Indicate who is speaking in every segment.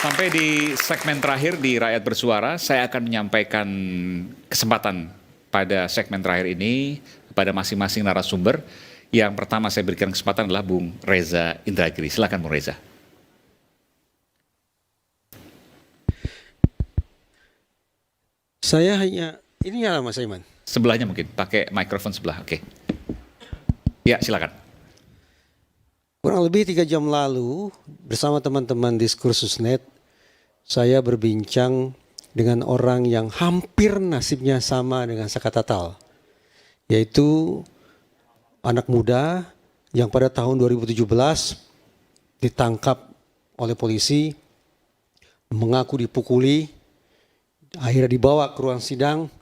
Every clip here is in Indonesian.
Speaker 1: Sampai di segmen terakhir di Rakyat Bersuara, saya akan menyampaikan kesempatan pada segmen terakhir ini kepada masing-masing narasumber. Yang pertama saya berikan kesempatan adalah Bung Reza Indragiri. Silakan Bung Reza.
Speaker 2: Saya hanya, ini ya Mas Aiman.
Speaker 1: Sebelahnya mungkin, pakai mikrofon sebelah, oke. Ya, silakan.
Speaker 2: Kurang lebih 3 jam lalu bersama teman-teman Diskursus.net, saya berbincang dengan orang yang hampir nasibnya sama dengan Saka Tatal, yaitu anak muda yang pada tahun 2017 ditangkap oleh polisi, mengaku dipukuli, akhirnya dibawa ke ruang sidang,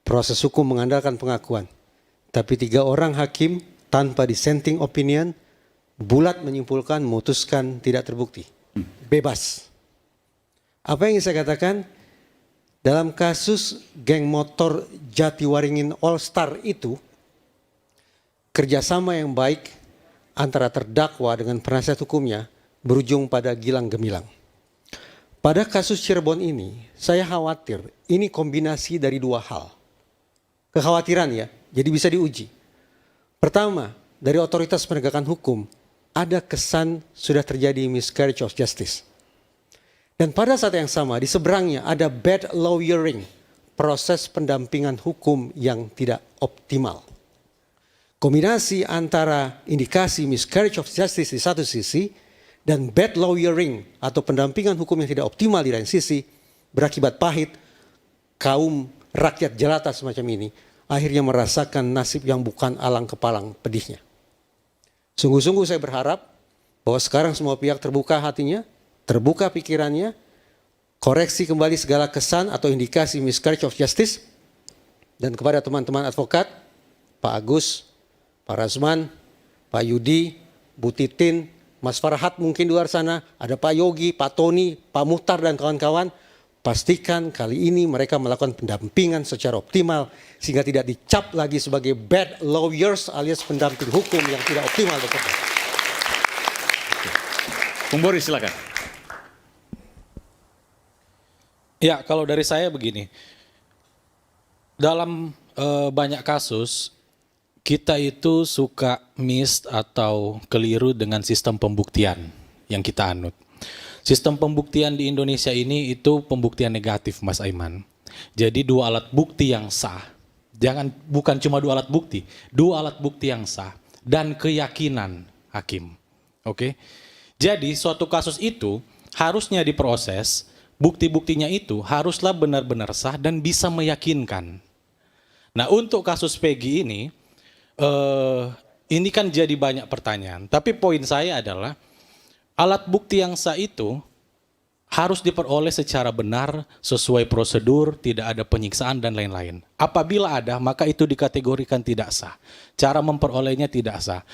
Speaker 2: proses hukum mengandalkan pengakuan. Tapi 3 orang hakim tanpa dissenting opinion bulat menyimpulkan, memutuskan tidak terbukti. Bebas. Apa yang ingin saya katakan? Dalam kasus geng motor Jatiwaringin All Star itu, kerjasama yang baik antara terdakwa dengan penasihat hukumnya berujung pada gilang gemilang. Pada kasus Cirebon ini, saya khawatir ini kombinasi dari 2 hal. Kekhawatiran ya, jadi bisa diuji. Pertama, dari otoritas penegakan hukum, ada kesan sudah terjadi miscarriage of justice. Dan pada saat yang sama, di seberangnya ada bad lawyering, proses pendampingan hukum yang tidak optimal. Kombinasi antara indikasi miscarriage of justice di satu sisi dan bad lawyering atau pendampingan hukum yang tidak optimal di lain sisi berakibat pahit. Kaum rakyat jelata semacam ini akhirnya merasakan nasib yang bukan alang kepalang pedihnya. Sungguh-sungguh saya berharap bahwa sekarang semua pihak terbuka hatinya, terbuka pikirannya, koreksi kembali segala kesan atau indikasi miscarriage of justice, dan kepada teman-teman advokat, Pak Agus, Pak Razman, Pak Yudi, Bu Titin, Mas Farhat mungkin di luar sana, ada Pak Yogi, Pak Tony, Pak Muhtar dan kawan-kawan, pastikan kali ini mereka melakukan pendampingan secara optimal sehingga tidak dicap lagi sebagai bad lawyers alias pendamping hukum yang tidak optimal bekerja.
Speaker 1: Bung Boris, silakan.
Speaker 3: Ya, kalau dari saya begini. Dalam banyak kasus kita itu suka miss atau keliru dengan sistem pembuktian yang kita anut. Sistem pembuktian di Indonesia ini itu pembuktian negatif, Mas Aiman. Jadi 2 alat bukti yang sah. Bukan cuma 2 alat bukti, 2 alat bukti yang sah dan keyakinan hakim. Oke. Jadi suatu kasus itu harusnya diproses, bukti-buktinya itu haruslah benar-benar sah dan bisa meyakinkan. Nah, untuk kasus Peggy ini kan jadi banyak pertanyaan. Tapi poin saya adalah alat bukti yang sah itu harus diperoleh secara benar, sesuai prosedur, tidak ada penyiksaan dan lain-lain. Apabila ada, maka itu dikategorikan tidak sah. Cara memperolehnya tidak sah.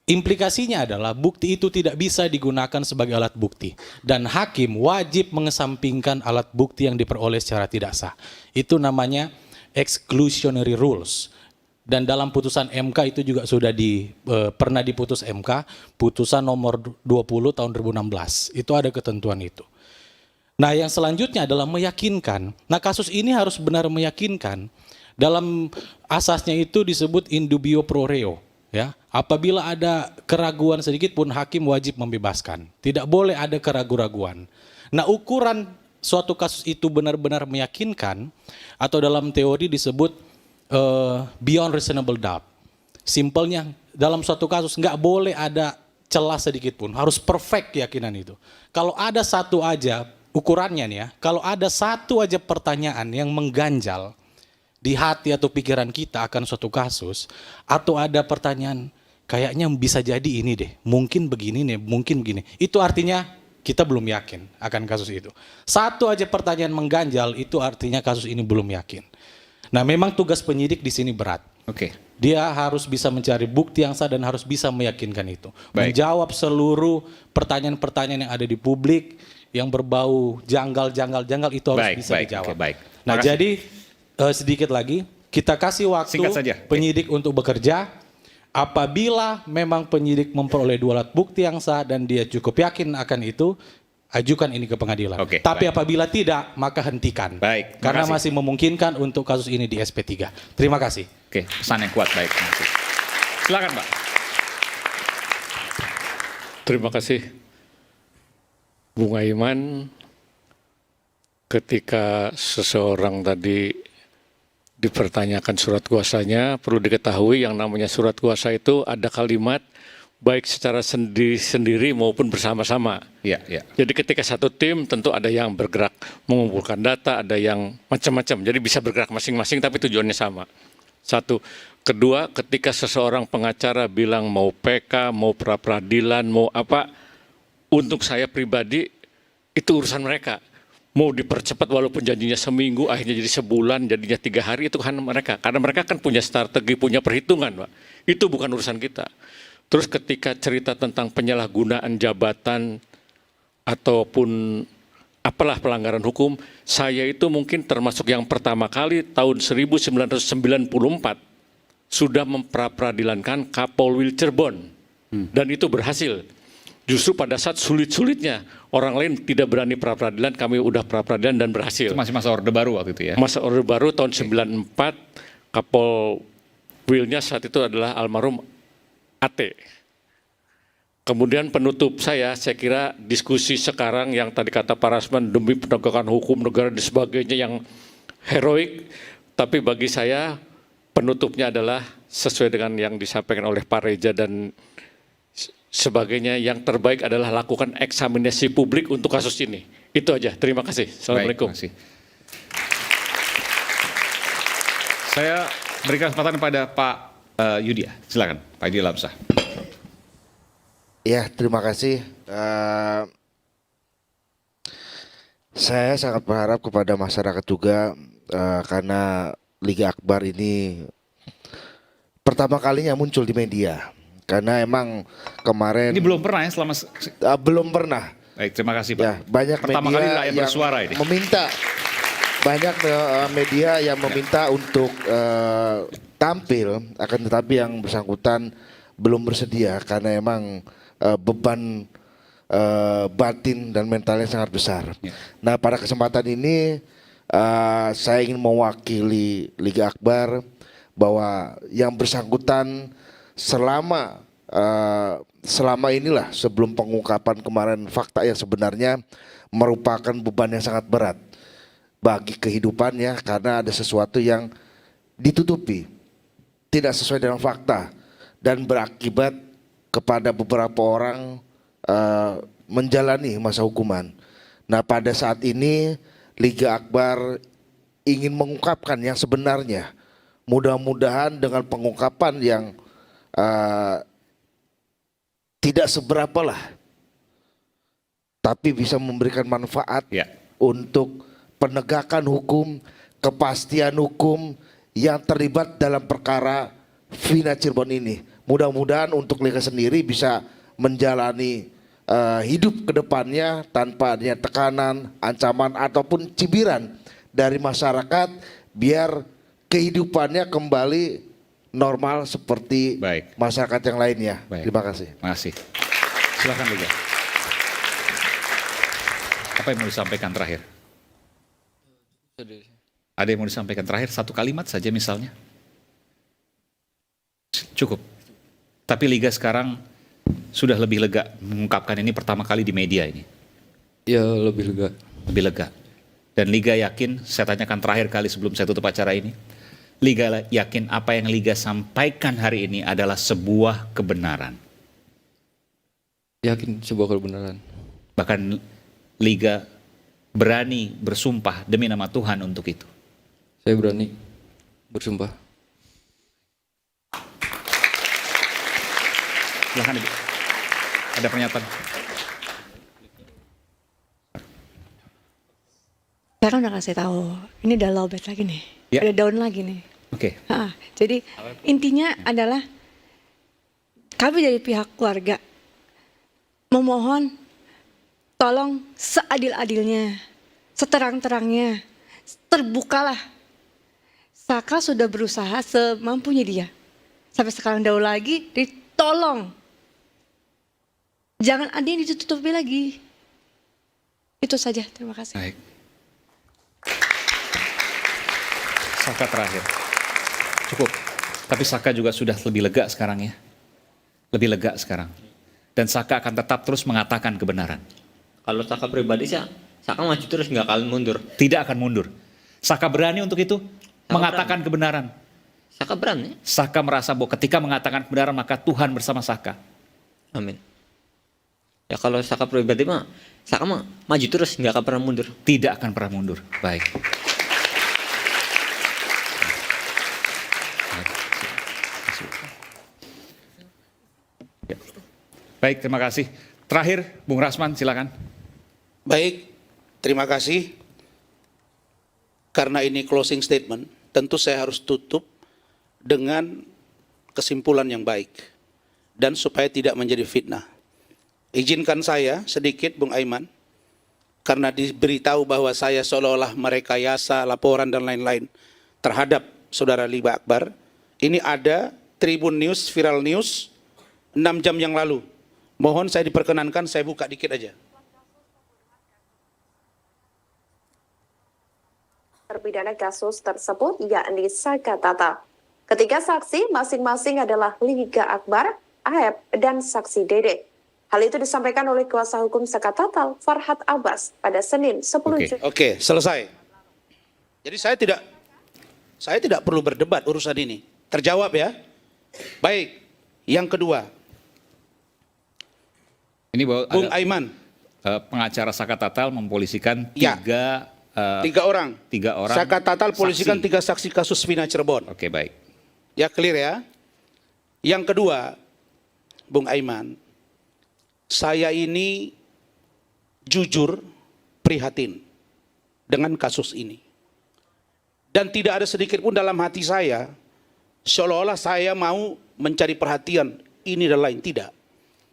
Speaker 3: Implikasinya adalah bukti itu tidak bisa digunakan sebagai alat bukti. Dan hakim wajib mengesampingkan alat bukti yang diperoleh secara tidak sah. Itu namanya exclusionary rules. Dan dalam putusan MK itu juga sudah pernah diputus MK, putusan nomor 20 tahun 2016. Itu ada ketentuan itu. Nah, yang selanjutnya adalah meyakinkan. Nah, kasus ini harus benar meyakinkan. Dalam asasnya itu disebut in dubio pro reo. Ya, apabila ada keraguan sedikit pun hakim wajib membebaskan. Tidak boleh ada keraguan-raguan. Nah, ukuran suatu kasus itu benar-benar meyakinkan atau dalam teori disebut beyond reasonable doubt. Simpelnya dalam suatu kasus nggak boleh ada celah sedikit pun, harus perfect keyakinan itu. Kalau ada satu aja ukurannya nih ya, kalau ada satu aja pertanyaan yang mengganjal di hati atau pikiran kita akan suatu kasus, atau ada pertanyaan kayaknya bisa jadi ini deh, mungkin begini nih, mungkin begini, itu artinya kita belum yakin akan kasus itu. Satu aja pertanyaan mengganjal itu artinya kasus ini belum yakin. Nah, memang tugas penyidik di sini berat.
Speaker 1: Oke.
Speaker 3: Dia harus bisa mencari bukti yang sah dan harus bisa meyakinkan itu.
Speaker 1: Baik.
Speaker 3: Menjawab seluruh pertanyaan-pertanyaan yang ada di publik yang berbau janggal itu harus bisa dijawab.
Speaker 1: Oke, baik.
Speaker 3: Nah,
Speaker 1: Makasih.
Speaker 3: jadi sedikit lagi kita kasih waktu
Speaker 1: Singkat saja.
Speaker 3: penyidik untuk bekerja. Apabila memang penyidik memperoleh 2 alat bukti yang sah dan dia cukup yakin akan itu, ajukan ini ke pengadilan.
Speaker 1: Oke,
Speaker 3: Tapi
Speaker 1: baik.
Speaker 3: apabila tidak, maka hentikan.
Speaker 1: Baik, terima
Speaker 3: Karena
Speaker 1: kasih.
Speaker 3: masih memungkinkan untuk kasus ini di SP3. Terima kasih.
Speaker 1: Oke, pesan yang kuat, baik. Terima kasih. Silakan, Pak.
Speaker 4: Terima kasih, Bung Aiman. Ketika seseorang tadi dipertanyakan surat kuasanya, perlu diketahui yang namanya surat kuasa itu ada kalimat baik secara sendiri-sendiri maupun bersama-sama.
Speaker 1: Iya, iya.
Speaker 4: Jadi ketika satu tim tentu ada yang bergerak mengumpulkan data, ada yang macam-macam. Jadi bisa bergerak masing-masing tapi tujuannya sama. Satu. Kedua, ketika seseorang pengacara bilang mau PK, mau pra-peradilan, mau apa, untuk saya pribadi itu urusan mereka. Mau dipercepat walaupun janjinya seminggu, akhirnya jadi sebulan, jadinya 3 hari, itu kan mereka. Karena mereka kan punya strategi, punya perhitungan, Pak. Itu bukan urusan kita. Terus ketika cerita tentang penyalahgunaan jabatan ataupun apalah pelanggaran hukum, saya itu mungkin termasuk yang pertama kali tahun 1994 sudah memperadilankan Kapolwil Cirebon. Dan itu berhasil. Justru pada saat sulit-sulitnya, orang lain tidak berani pra-peradilan, kami udah pra-peradilan dan berhasil.
Speaker 1: Itu masih masa Orde Baru waktu itu ya?
Speaker 4: Masa Orde Baru tahun 94, Kapolwilnya saat itu adalah almarhum AT. Kemudian penutup saya kira diskusi sekarang yang tadi kata Pak Rasman demi penegakan hukum negara dan sebagainya yang heroik, tapi bagi saya penutupnya adalah sesuai dengan yang disampaikan oleh Pak Reza dan sebagainya, yang terbaik adalah lakukan eksaminasi publik untuk kasus ini. Itu aja, terima kasih. Assalamualaikum.
Speaker 1: Baik, terima kasih. Saya berikan kesempatan kepada Pak Yudi. Silakan, Pak Yudi Lamsah.
Speaker 5: Ya, terima kasih. Saya sangat berharap kepada masyarakat juga karena Liga Akbar ini pertama kalinya muncul di media. Karena emang kemarin
Speaker 1: Ini belum pernah ya selama...
Speaker 5: belum pernah.
Speaker 1: Baik, terima kasih Pak.
Speaker 5: Ya, banyak
Speaker 1: Pertama
Speaker 5: media
Speaker 1: kali rakyat
Speaker 5: yang
Speaker 1: bersuara ini.
Speaker 5: meminta, banyak media yang meminta untuk tampil, akan tetapi yang bersangkutan belum bersedia karena emang beban batin dan mentalnya sangat besar.
Speaker 1: Ya.
Speaker 5: Nah, pada kesempatan ini saya ingin mewakili Liga Akbar bahwa yang bersangkutan selama inilah sebelum pengungkapan kemarin fakta yang sebenarnya merupakan beban yang sangat berat bagi kehidupannya karena ada sesuatu yang ditutupi, tidak sesuai dengan fakta dan berakibat kepada beberapa orang menjalani masa hukuman. Nah, pada saat ini Liga Akbar ingin mengungkapkan yang sebenarnya. Mudah-mudahan dengan pengungkapan yang tidak seberapa lah, tapi bisa memberikan manfaat
Speaker 1: Ya.
Speaker 5: untuk penegakan hukum, kepastian hukum yang terlibat dalam perkara Vina Cirebon ini. Mudah-mudahan untuk Liga sendiri bisa menjalani hidup ke depannya tanpa adanya tekanan, ancaman ataupun cibiran dari masyarakat, biar kehidupannya kembali normal seperti
Speaker 1: Baik.
Speaker 5: masyarakat yang lainnya.
Speaker 1: Baik.
Speaker 5: Terima kasih.
Speaker 1: Terima kasih. Silakan Liga. Apa yang mau disampaikan terakhir? Ada yang mau disampaikan terakhir? Satu kalimat saja misalnya. Cukup. Tapi Liga sekarang sudah lebih lega mengungkapkan ini pertama kali di media ini.
Speaker 6: Ya, lebih lega.
Speaker 1: Lebih lega. Dan Liga yakin, saya tanyakan terakhir kali sebelum saya tutup acara ini. Liga yakin apa yang Liga sampaikan hari ini adalah sebuah kebenaran.
Speaker 6: Yakin sebuah kebenaran.
Speaker 1: Bahkan Liga berani bersumpah demi nama Tuhan untuk itu.
Speaker 6: Saya berani bersumpah.
Speaker 1: Silahkan Ibu. Ada pernyataan.
Speaker 7: Saya kan udah kasih tahu, ini udah lowbat lagi nih,
Speaker 1: Ya.
Speaker 7: ada daun lagi nih.
Speaker 1: Oke.
Speaker 7: Jadi intinya adalah kami dari pihak keluarga memohon tolong seadil-adilnya, seterang-terangnya, terbukalah. Saka sudah berusaha semampunya dia. Sampai sekarang jauh lagi, ditolong. Jangan ada yang ditutupi lagi. Itu saja, terima kasih.
Speaker 1: Baik. Saka terakhir. Cukup. Tapi Saka juga sudah lebih lega sekarang ya. Lebih lega sekarang. Dan Saka akan tetap terus mengatakan kebenaran.
Speaker 8: Kalau Saka pribadi sih, Saka maju terus nggak akan mundur.
Speaker 1: Tidak akan mundur. Saka berani untuk itu. Mengatakan kebenaran.
Speaker 8: Saka berani.
Speaker 1: Saka merasa bahwa ketika mengatakan kebenaran maka Tuhan bersama Saka.
Speaker 8: Amin. Ya kalau Saka pribadi mah, Saka mah maju terus nggak akan pernah mundur.
Speaker 1: Tidak akan pernah mundur. Baik. Ya. Baik, terima kasih. Terakhir, Bung Rasman, silakan.
Speaker 9: Baik, terima kasih. Karena ini closing statement, tentu saya harus tutup dengan kesimpulan yang baik. Dan supaya tidak menjadi fitnah. Izinkan saya sedikit, Bung Aiman, karena diberitahu bahwa saya seolah-olah merekayasa laporan dan lain-lain terhadap Saudara Liba Akbar. Ini ada Tribun News, Viral News, 6 jam yang lalu. Mohon saya diperkenankan, saya buka dikit aja.
Speaker 10: Terpidana kasus tersebut yakni Saka Tatal. Ketiga saksi masing-masing adalah Liga Akbar, Aep, dan saksi Dede. Hal itu disampaikan oleh kuasa hukum Saka Tatal, Farhad Abbas, pada Senin 10 Juni.
Speaker 9: Oke, selesai. Jadi saya tidak perlu berdebat urusan ini. Terjawab ya. Baik, yang kedua.
Speaker 1: Ini bahwa
Speaker 9: Bung
Speaker 1: ada,
Speaker 9: Aiman.
Speaker 1: Pengacara Saka Tatal mempolisikan
Speaker 9: Ya.
Speaker 1: tiga
Speaker 9: orang. Saka Tatal polisikan
Speaker 1: saksi.
Speaker 9: 3 saksi kasus Vina Cirebon.
Speaker 1: Oke, baik.
Speaker 9: Ya, clear ya. Yang kedua, Bung Aiman, saya ini jujur prihatin dengan kasus ini. Dan tidak ada sedikit pun dalam hati saya, seolah-olah saya mau mencari perhatian ini dan lain, tidak.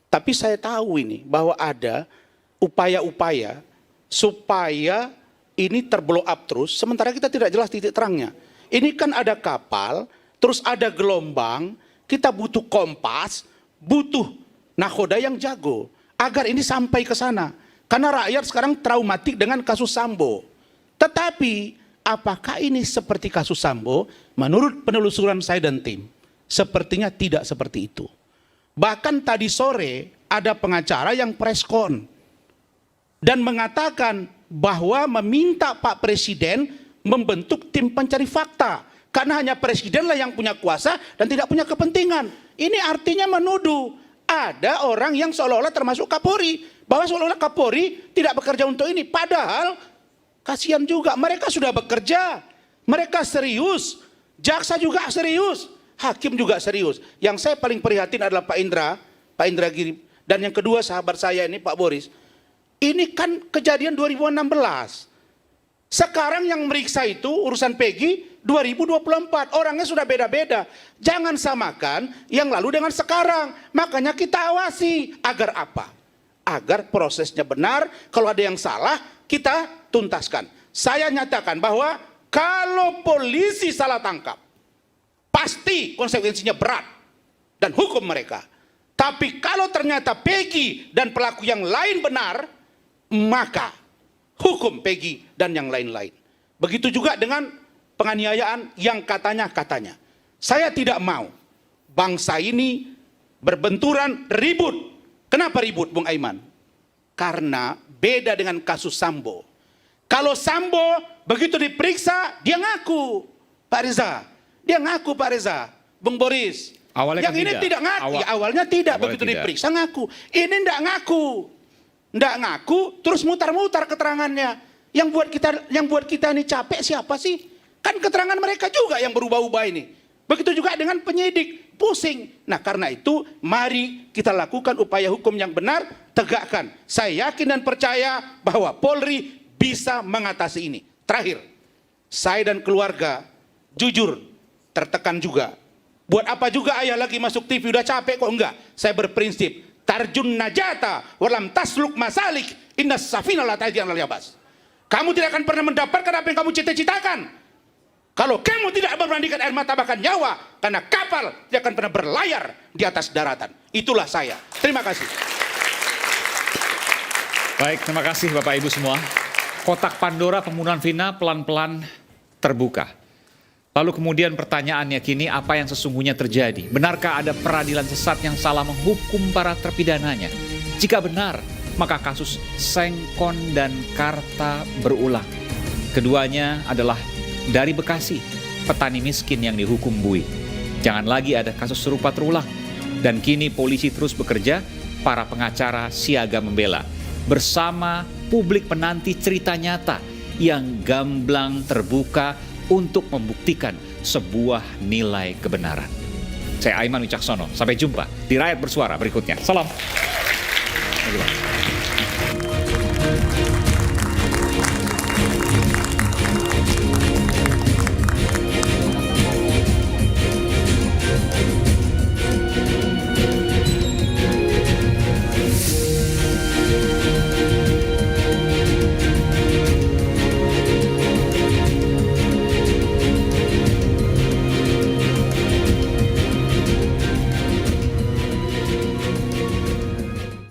Speaker 9: Tapi saya tahu ini, bahwa ada upaya-upaya supaya ini terblow up terus, sementara kita tidak jelas titik terangnya. Ini kan ada kapal, terus ada gelombang, kita butuh kompas, butuh nakoda yang jago, agar ini sampai ke sana. Karena rakyat sekarang traumatik dengan kasus Sambo. Tetapi, apakah ini seperti kasus Sambo? Menurut penelusuran saya dan tim, sepertinya tidak seperti itu. Bahkan tadi sore, ada pengacara yang preskon, dan mengatakan bahwa meminta Pak Presiden membentuk tim pencari fakta. Karena hanya Presidenlah yang punya kuasa dan tidak punya kepentingan. Ini artinya menuduh ada orang yang seolah-olah termasuk Kapolri. Bahwa seolah-olah Kapolri tidak bekerja untuk ini. Padahal kasihan juga, mereka sudah bekerja. Mereka serius. Jaksa juga serius. Hakim juga serius. Yang saya paling prihatin adalah Pak Indra Giri. Dan yang kedua sahabat saya ini Pak Boris. Ini kan kejadian 2016. Sekarang yang meriksa itu urusan Peggy 2024. Orangnya sudah beda-beda. Jangan samakan yang lalu dengan sekarang. Makanya kita awasi. Agar apa? Agar prosesnya benar. Kalau ada yang salah, kita tuntaskan. Saya nyatakan bahwa kalau polisi salah tangkap, pasti konsekuensinya berat. Dan hukum mereka. Tapi kalau ternyata Peggy dan pelaku yang lain benar, maka hukum Peggy dan yang lain-lain. Begitu juga dengan penganiayaan yang katanya. Saya tidak mau bangsa ini berbenturan, ribut. Kenapa ribut, Bung Aiman? Karena beda dengan kasus Sambo. Kalau Sambo begitu diperiksa, dia ngaku, Pak Reza. Dia ngaku, Pak Reza. Bung Boris.
Speaker 1: Awalnya
Speaker 9: yang
Speaker 1: kan
Speaker 9: ini tidak ngaku. Awalnya
Speaker 1: Awalnya
Speaker 9: tidak, begitu
Speaker 1: tidak.
Speaker 9: diperiksa ngaku. Ini tidak ngaku. Nggak ngaku, terus mutar-mutar keterangannya. Yang buat kita ini capek siapa sih? Kan keterangan mereka juga yang berubah-ubah ini. Begitu juga dengan penyidik, pusing. Nah karena itu, mari kita lakukan upaya hukum yang benar, tegakkan. Saya yakin dan percaya bahwa Polri bisa mengatasi ini. Terakhir, saya dan keluarga jujur tertekan juga. Buat apa juga ayah lagi masuk TV, udah capek kok enggak? Saya berprinsip, tarjun najata walam tasluk masalik inna safina la tajriyan al yabas. Kamu tidak akan pernah mendapatkan apa yang kamu cita-citakan kalau kamu tidak memberanikan air mata bahkan nyawa, karena kapal tidak akan pernah berlayar di atas daratan. Itulah saya. Terima kasih.
Speaker 1: Baik, terima kasih Bapak Ibu semua. Kotak Pandora pembunuhan Vina pelan-pelan terbuka. Lalu kemudian pertanyaannya kini, apa yang sesungguhnya terjadi? Benarkah ada peradilan sesat yang salah menghukum para terpidananya? Jika benar, maka kasus Sengkon dan Karta berulang. Keduanya adalah dari Bekasi, petani miskin yang dihukum bui. Jangan lagi ada kasus serupa terulang. Dan kini polisi terus bekerja, para pengacara siaga membela. Bersama publik menanti cerita nyata yang gamblang terbuka untuk membuktikan sebuah nilai kebenaran. Saya Aiman Wicaksono, sampai jumpa di Rakyat Bersuara berikutnya. Salam.